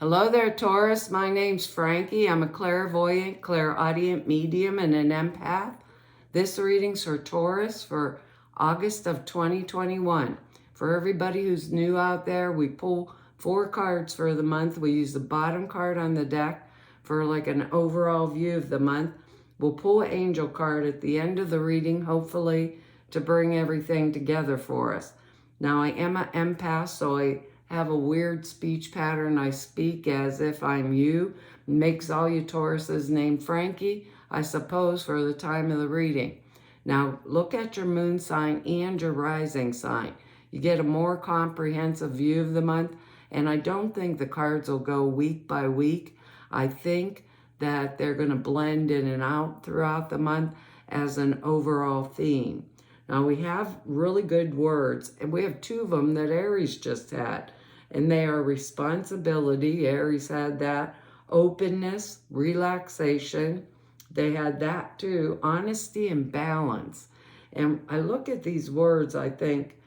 Hello there, Taurus. My name's Frankie. I'm a clairvoyant, clairaudient medium, and an empath. This reading's for Taurus for August of 2021. For everybody who's new out there, we pull 4 cards for the month. We use the bottom card on the deck for like an overall view of the month. We'll pull an angel card at the end of the reading, hopefully, to bring everything together for us. Now, I am an empath, so I have a weird speech pattern. I speak as if I'm you. Makes all you Tauruses named Frankie, I suppose, for the time of the reading. Now, look at your moon sign and your rising sign. You get a more comprehensive view of the month, and I don't think the cards will go week by week. I think that they're going to blend in and out throughout the month as an overall theme. Now, we have really good words, and we have 2 of them that Aries just had, and they are responsibility. Aries had that. Openness, relaxation. They had that too. Honesty and balance. And I look at these words, I think,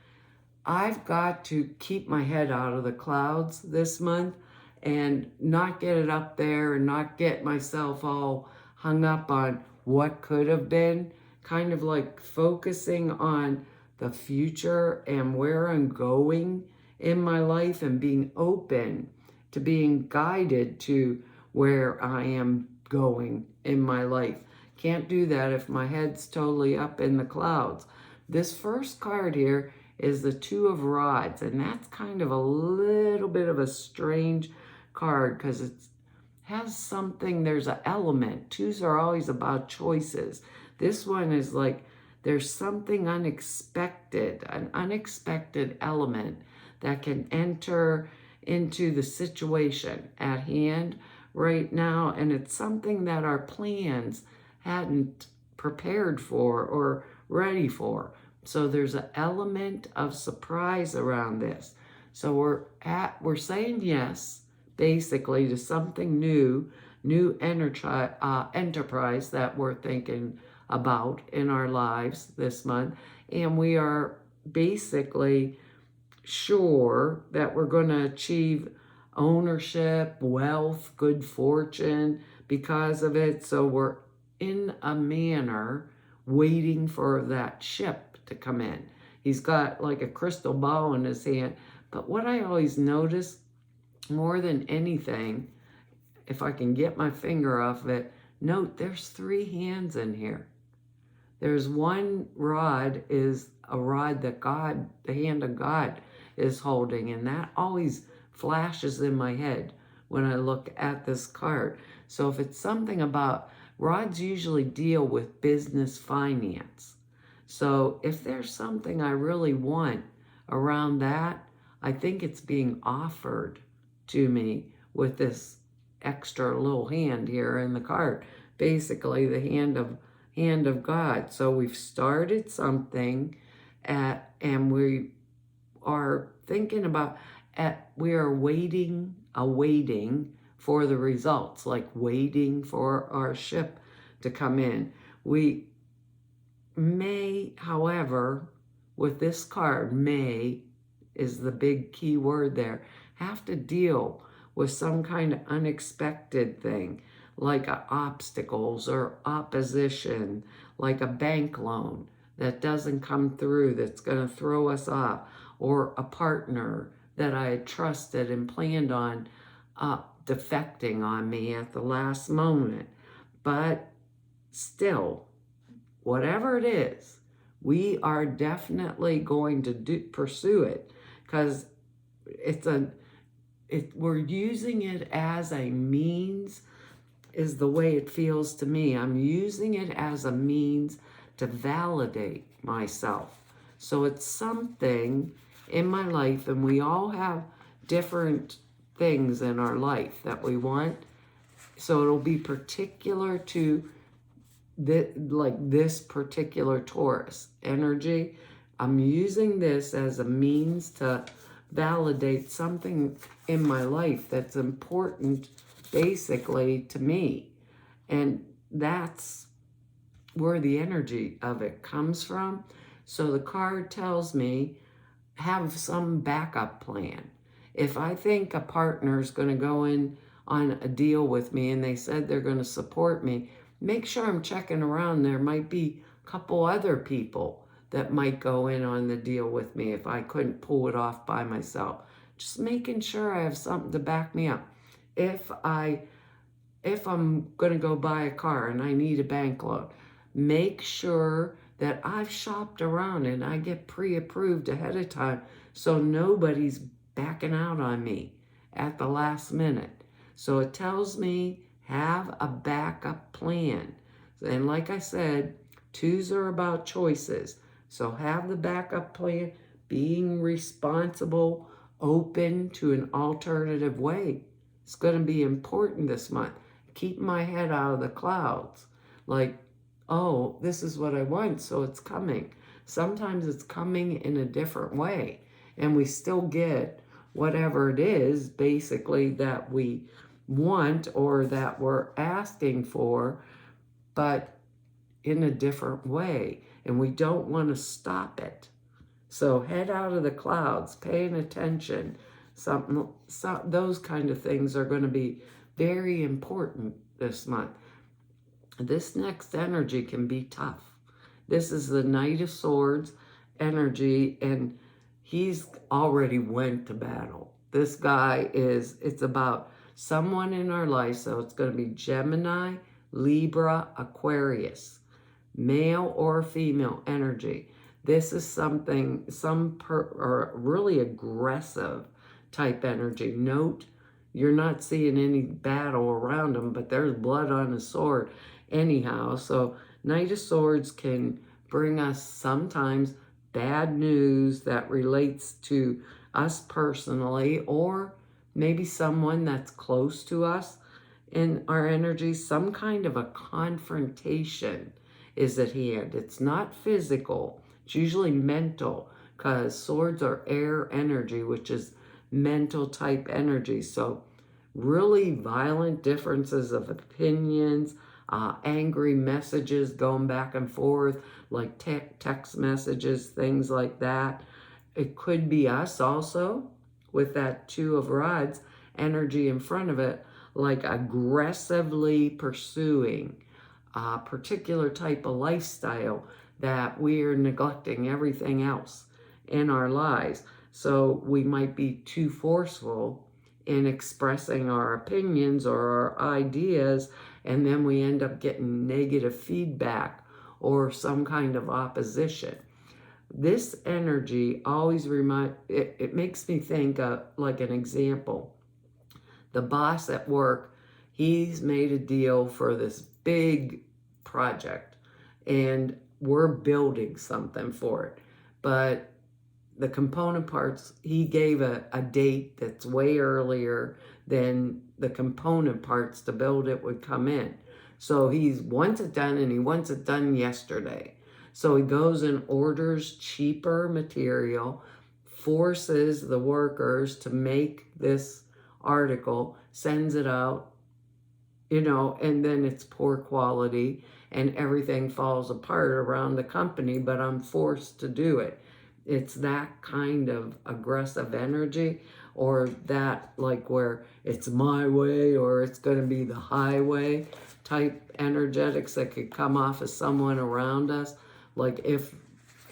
I've got to keep my head out of the clouds this month and not get it up there and not get myself all hung up on what could have been. Kind of like focusing on the future and where I'm going in my life and being open to being guided to where I am going in my life. Can't do that if my head's totally up in the clouds. This first card here is the 2 of Rods, and that's kind of a little bit of a strange card because it has something, there's an element. 2s are always about choices. This one is like there's something unexpected, an unexpected element that can enter into the situation at hand right now, and it's something that our plans hadn't prepared for or ready for. So there's an element of surprise around this. So we're saying yes, basically, to something new enterprise that we're thinking about in our lives this month, and we are basically sure that we're going to achieve ownership, wealth, good fortune because of it. So we're in a manner waiting for that ship to come in. He's got like a crystal ball in his hand. But what I always notice more than anything, if I can get my finger off of it, note there's 3 hands in here. There's one rod is a rod that God, the hand of God, is holding, and that always flashes in my head when I look at this card. So if it's something about, rods usually deal with business finance. So if there's something I really want around that, I think it's being offered to me with this extra little hand here in the card. Basically the hand of God. So we've started something and we are thinking about, we are awaiting for the results, like waiting for our ship to come in. We may, however, with this card, may is the big key word there, have to deal with some kind of unexpected thing, like obstacles or opposition, like a bank loan that doesn't come through, that's going to throw us off, or a partner that I had trusted and planned on defecting on me at the last moment. But still, whatever it is, we are definitely going to pursue it, because we're using it as a means, is the way it feels to me. I'm using it as a means to validate myself. So it's something in my life, and we all have different things in our life that we want. So it'll be particular to this particular Taurus energy. I'm using this as a means to validate something in my life that's important basically to me. And that's where the energy of it comes from. So the card tells me have some backup plan. If I think a partner is going to go in on a deal with me and they said they're going to support me, make sure I'm checking around. There might be a couple other people that might go in on the deal with me if I couldn't pull it off by myself. Just making sure I have something to back me up. If I'm going to go buy a car and I need a bank loan, make sure that I've shopped around and I get pre-approved ahead of time so nobody's backing out on me at the last minute. So it tells me have a backup plan. And like I said, twos are about choices. So have the backup plan, being responsible, open to an alternative way. It's going to be important this month. Keep my head out of the clouds. Like, oh, this is what I want, so it's coming. Sometimes it's coming in a different way, and we still get whatever it is, basically, that we want or that we're asking for, but in a different way, and we don't want to stop it. So head out of the clouds, paying attention. Those kind of things are going to be very important this month. This next energy can be tough. This is the Knight of Swords energy, and he's already went to battle. This guy it's about someone in our life, so it's going to be Gemini, Libra, Aquarius, male or female energy. This is something, or really aggressive type energy. Note, you're not seeing any battle around him, but there's blood on his sword anyhow. So Knight of Swords can bring us sometimes bad news that relates to us personally, or maybe someone that's close to us in our energy. Some kind of a confrontation is at hand. It's not physical. It's usually mental, because swords are air energy, which is mental type energy. So really violent differences of opinions, angry messages going back and forth, like text messages, things like that. It could be us also with that Two of Rods energy in front of it, like aggressively pursuing a particular type of lifestyle that we're neglecting everything else in our lives. So we might be too forceful in expressing our opinions or our ideas, and then we end up getting negative feedback or some kind of opposition. This energy always it makes me think of, like, an example. The boss at work, he's made a deal for this big project, and we're building something for it. But the component parts, he gave a date that's way earlier than the component parts to build it would come in. So he wants it done, and he wants it done yesterday. So he goes and orders cheaper material, forces the workers to make this article, sends it out, and then it's poor quality and everything falls apart around the company, but I'm forced to do it. It's that kind of aggressive energy, or that, like, where it's my way or it's going to be the highway type energetics that could come off of someone around us. Like, if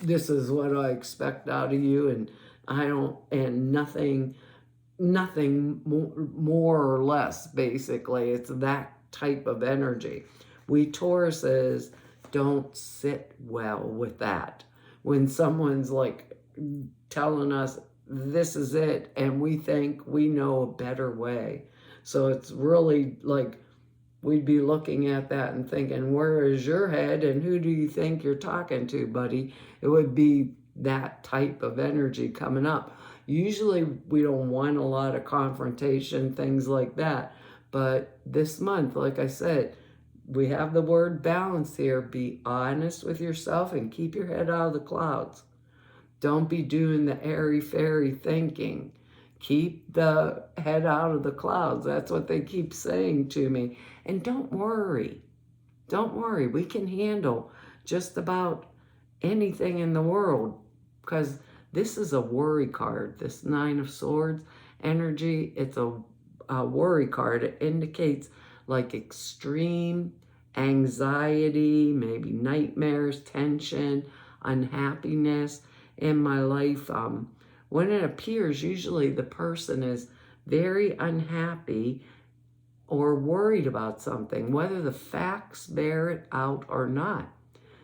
this is what I expect out of you, and nothing more or less, basically. It's that type of energy. We Tauruses don't sit well with that. When someone's like telling us this is it, and we think we know a better way. So it's really like we'd be looking at that and thinking, where is your head and who do you think you're talking to, buddy? It would be that type of energy coming up. Usually we don't want a lot of confrontation, things like that. But this month, like I said, we have the word balance here. Be honest with yourself and keep your head out of the clouds. Don't be doing the airy-fairy thinking. Keep the head out of the clouds. That's what they keep saying to me. And don't worry. Don't worry. We can handle just about anything in the world, because this is a worry card, this Nine of Swords, energy. It's a worry card. It indicates like extreme anxiety, maybe nightmares, tension, unhappiness in my life. When it appears, usually the person is very unhappy or worried about something, whether the facts bear it out or not.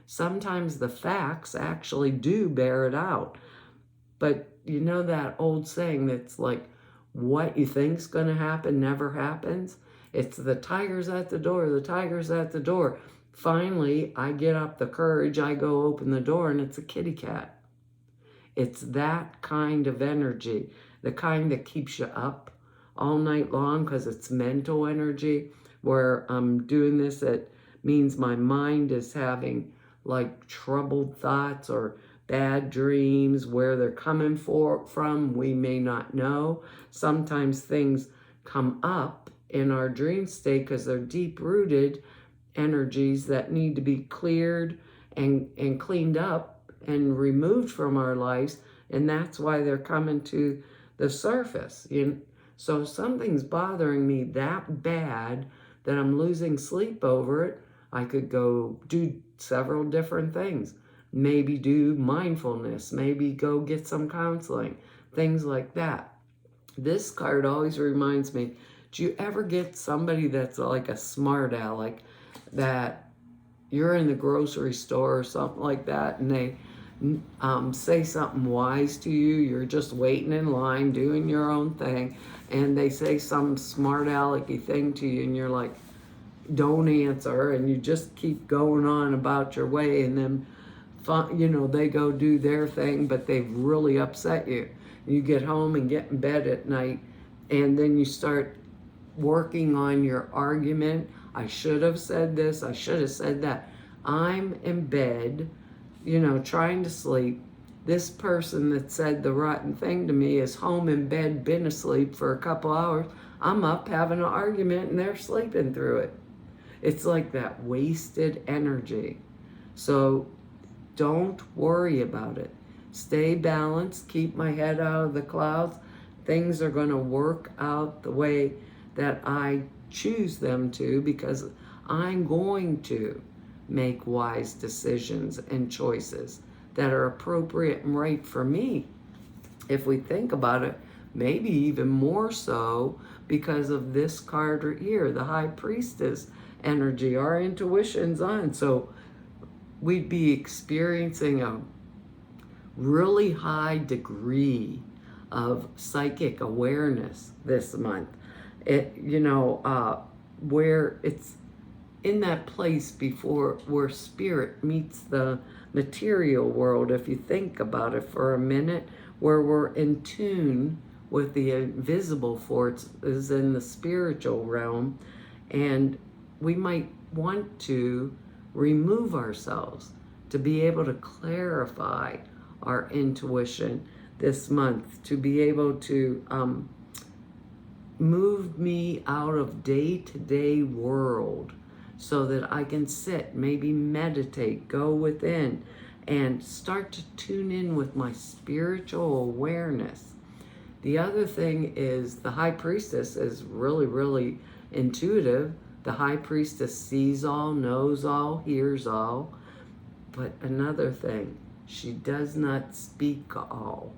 Sometimes the facts actually do bear it out. But you know that old saying that's like, what you think's going to happen never happens? It's the tiger's at the door, the tiger's at the door. Finally, I get up the courage, I go open the door, and it's a kitty cat. It's that kind of energy, the kind that keeps you up all night long because it's mental energy. Where I'm doing this, it means my mind is having like troubled thoughts or bad dreams. Where they're coming from, we may not know. Sometimes things come up in our dream state because they're deep-rooted energies that need to be cleared and cleaned up and removed from our lives, and that's why they're coming to the surface. So something's bothering me that bad that I'm losing sleep over it. I could go do several different things. Maybe do mindfulness, maybe go get some counseling, things like that. This card always reminds me, do you ever get somebody that's like a smart aleck, that you're in the grocery store or something like that, and they say something wise to you, you're just waiting in line, doing your own thing, and they say some smart alecky thing to you, and you're like, don't answer, and you just keep going on about your way, and then they go do their thing, but they've really upset you. You get home and get in bed at night, and then you start working on your argument. I should have said this, I should have said that. I'm in bed, trying to sleep. This person that said the rotten thing to me is home in bed, been asleep for a couple hours. I'm up having an argument and they're sleeping through it. It's like that wasted energy. So don't worry about it. Stay balanced, keep my head out of the clouds. Things are going to work out the way that I choose them to, because I'm going to make wise decisions and choices that are appropriate and right for me. If we think about it, maybe even more so because of this card right here, the High Priestess energy. Our intuition's on, so we'd be experiencing a really high degree of psychic awareness this month. Where it's in that place before where spirit meets the material world, if you think about it for a minute, where we're in tune with the invisible forces in the spiritual realm, and we might want to remove ourselves to be able to clarify our intuition this month, to be able to move me out of day-to-day world so that I can sit, maybe meditate, go within, and start to tune in with my spiritual awareness. The other thing is the High Priestess is really, really intuitive. The High Priestess sees all, knows all, hears all. But another thing, she does not speak all.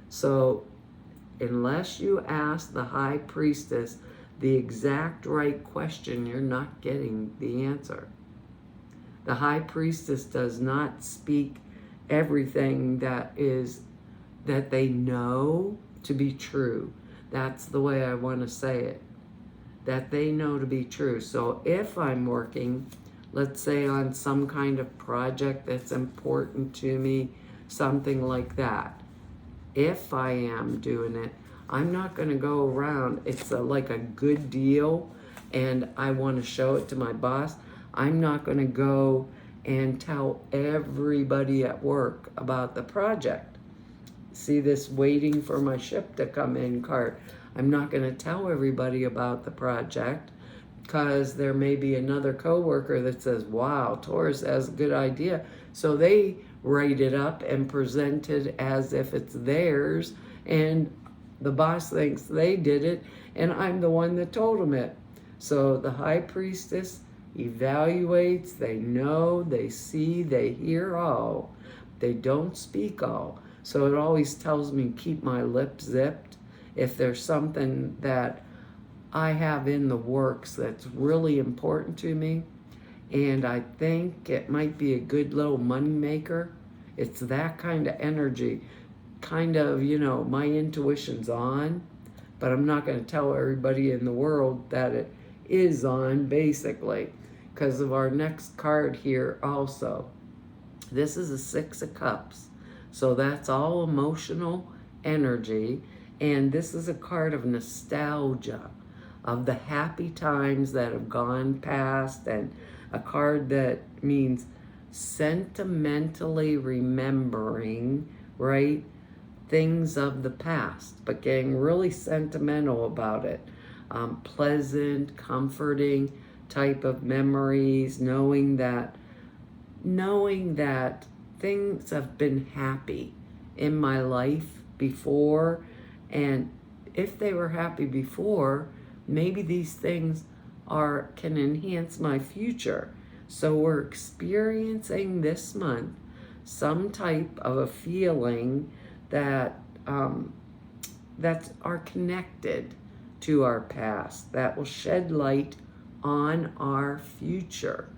So unless you ask the High Priestess the exact right question, you're not getting the answer. The High Priestess does not speak everything that they know to be true. That's the way I want to say it. That they know to be true. So if I'm working, let's say on some kind of project that's important to me, something like that, if I am doing it, I'm not going to go around, it's like a good deal and I want to show it to my boss. I'm not going to go and tell everybody at work about the project. See this waiting for my ship to come in card. I'm not going to tell everybody about the project because there may be another coworker that says, wow, Taurus has a good idea. So they write it up and present it as if it's theirs, and the boss thinks they did it, and I'm the one that told him it. So the high priestess evaluates, they know, they see, they hear all. They don't speak all. So it always tells me keep my lips zipped. If there's something that I have in the works that's really important to me, and I think it might be a good little money maker, it's that kind of energy. Kind of, my intuition's on, but I'm not going to tell everybody in the world that it is on, basically, because of our next card here also. This is a Six of Cups, so that's all emotional energy, and this is a card of nostalgia, of the happy times that have gone past, and a card that means sentimentally remembering, right, things of the past, but getting really sentimental about it. Pleasant, comforting type of memories, knowing that things have been happy in my life before, and if they were happy before, maybe these things can enhance my future. So we're experiencing this month some type of a feeling that are connected to our past, that will shed light on our future.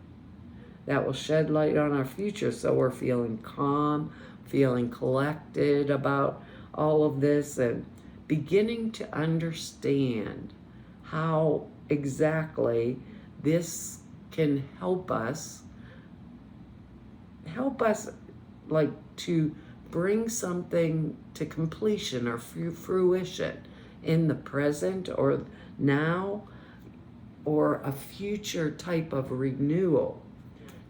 That will shed light on our future. So we're feeling calm, feeling collected about all of this, and beginning to understand how exactly this can help us like to bring something to completion or fruition in the present or now, or a future type of renewal.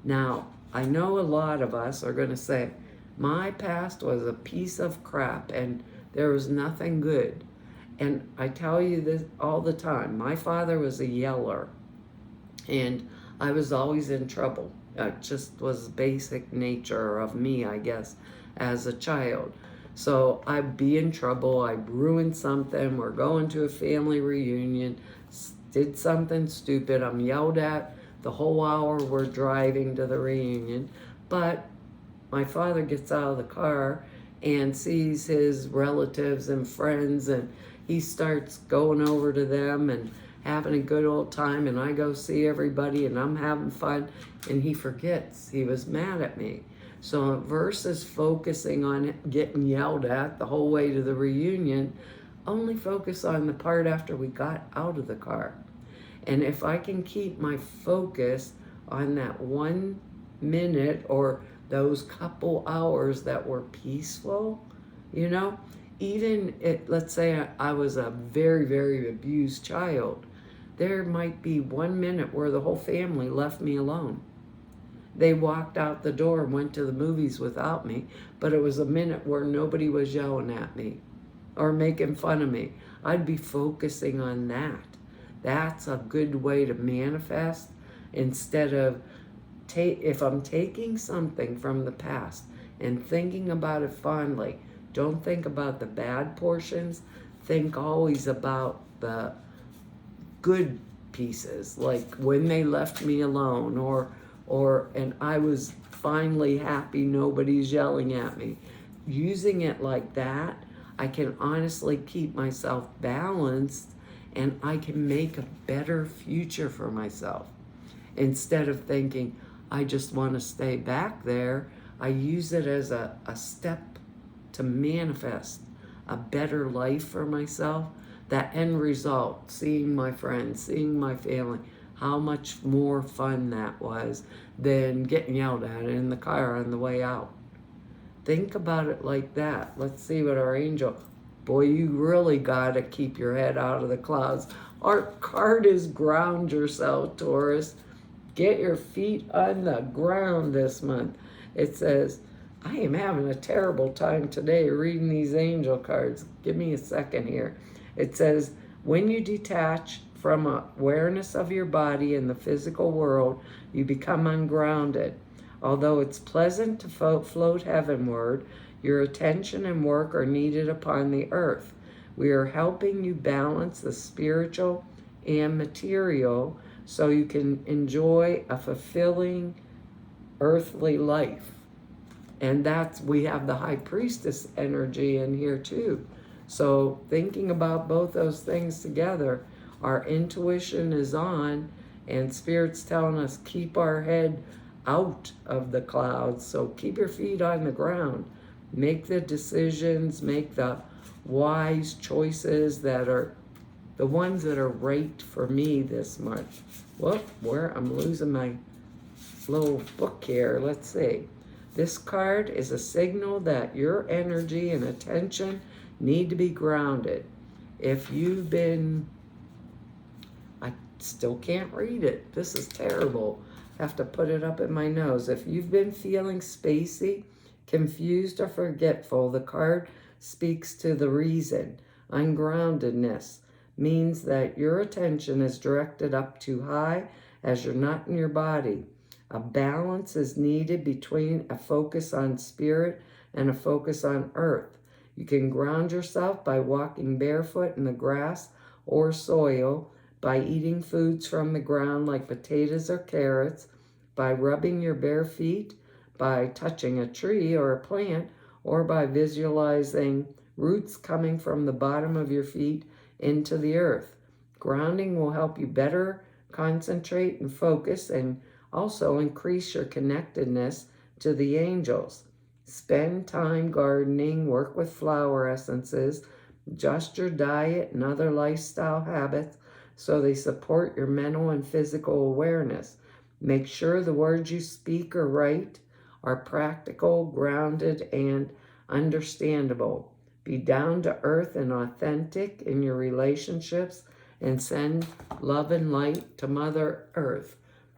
Now, I know a lot of us are going to say, my past was a piece of crap and there was nothing good. And I tell you this all the time. My father was a yeller, and I was always in trouble. It just was basic nature of me, I guess, as a child. So I'd be in trouble, I'd ruin something, we're going to a family reunion, did something stupid, I'm yelled at the whole hour we're driving to the reunion. But my father gets out of the car and sees his relatives and friends, and he starts going over to them and having a good old time, and I go see everybody and I'm having fun, and he forgets he was mad at me. So versus focusing on getting yelled at the whole way to the reunion, only focus on the part after we got out of the car. And if I can keep my focus on that 1 minute or those couple hours that were peaceful, even let's say I was a very, very abused child, there might be 1 minute where the whole family left me alone. They walked out the door and went to the movies without me, but it was a minute where nobody was yelling at me or making fun of me. I'd be focusing on that. That's a good way to manifest, instead of if I'm taking something from the past and thinking about it fondly. Don't think about the bad portions. Think always about the good pieces, like when they left me alone, and I was finally happy nobody's yelling at me. Using it like that, I can honestly keep myself balanced, and I can make a better future for myself. Instead of thinking, I just want to stay back there, I use it as a step to manifest a better life for myself. That end result, seeing my friends, seeing my family, how much more fun that was than getting yelled at in the car on the way out. Think about it like that. Let's see what our angel... Boy, you really got to keep your head out of the clouds. Our card is ground yourself, Taurus. Get your feet on the ground this month. It says, I am having a terrible time today reading these angel cards. Give me a second here. It says, when you detach from awareness of your body in the physical world, you become ungrounded. Although it's pleasant to float heavenward, your attention and work are needed upon the earth. We are helping you balance the spiritual and material so you can enjoy a fulfilling earthly life. And we have the high priestess energy in here too. So thinking about both those things together, our intuition is on, and Spirit's telling us keep our head out of the clouds. So keep your feet on the ground. Make the decisions, make the wise choices that are the ones that are right for me this month. Whoop, I'm losing my little book here. Let's see. This card is a signal that your energy and attention need to be grounded. If you've been, I still can't read it. This is terrible. I have to put it up in my nose. If you've been feeling spacey, confused, or forgetful, the card speaks to the reason. Ungroundedness means that your attention is directed up too high as you're not in your body. A balance is needed between a focus on spirit and a focus on earth. You can ground yourself by walking barefoot in the grass or soil, by eating foods from the ground like potatoes or carrots, by rubbing your bare feet, by touching a tree or a plant, or by visualizing roots coming from the bottom of your feet into the earth. Grounding will help you better concentrate and focus, and also increase your connectedness to the angels. Spend time gardening, work with flower essences, adjust your diet and other lifestyle habits so they support your mental and physical awareness. Make sure the words you speak or write are practical, grounded, and understandable. Be down to earth and authentic in your relationships, and send love and light to Mother Earth.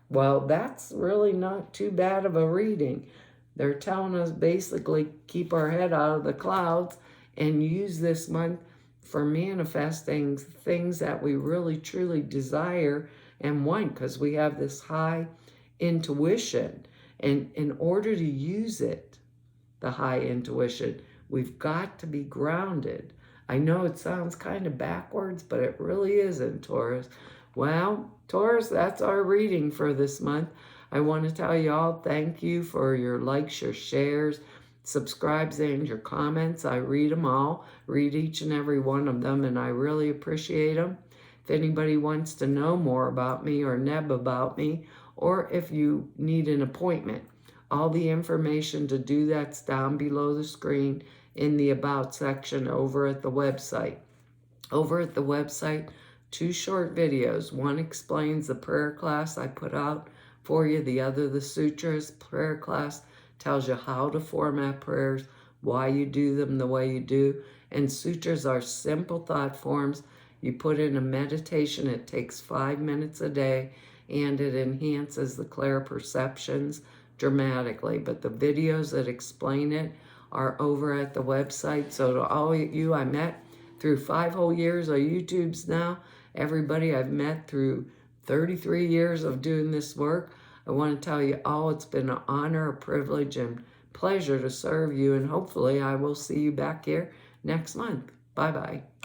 Well, that's really not too bad of a reading. They're telling us basically keep our head out of the clouds and use this month for manifesting things that we really truly desire and want, because we have this high intuition. And in order to use it, the high intuition, we've got to be grounded. I know it sounds kind of backwards, but it really isn't, Taurus. Well, Taurus, that's our reading for this month. I want to tell you all thank you for your likes, your shares, subscribes, and your comments. I read them all, read each and every one of them, and I really appreciate them. If anybody wants to know more about me or Neb about me, or if you need an appointment, all the information to do that's down below the screen in the About section over at the website. Over at the website, 2 short videos. One explains the prayer class I put out for you. The other, the sutras prayer class, tells you how to format prayers, why you do them the way you do. And sutras are simple thought forms. You put in a meditation. It takes 5 minutes a day, and it enhances the clear perceptions dramatically. But the videos that explain it are over at the website. So to all you I met through 5 whole years of YouTubes now, everybody I've met through 33 years of doing this work, I want to tell you all it's been an honor, a privilege, and pleasure to serve you. And hopefully I will see you back here next month. Bye-bye.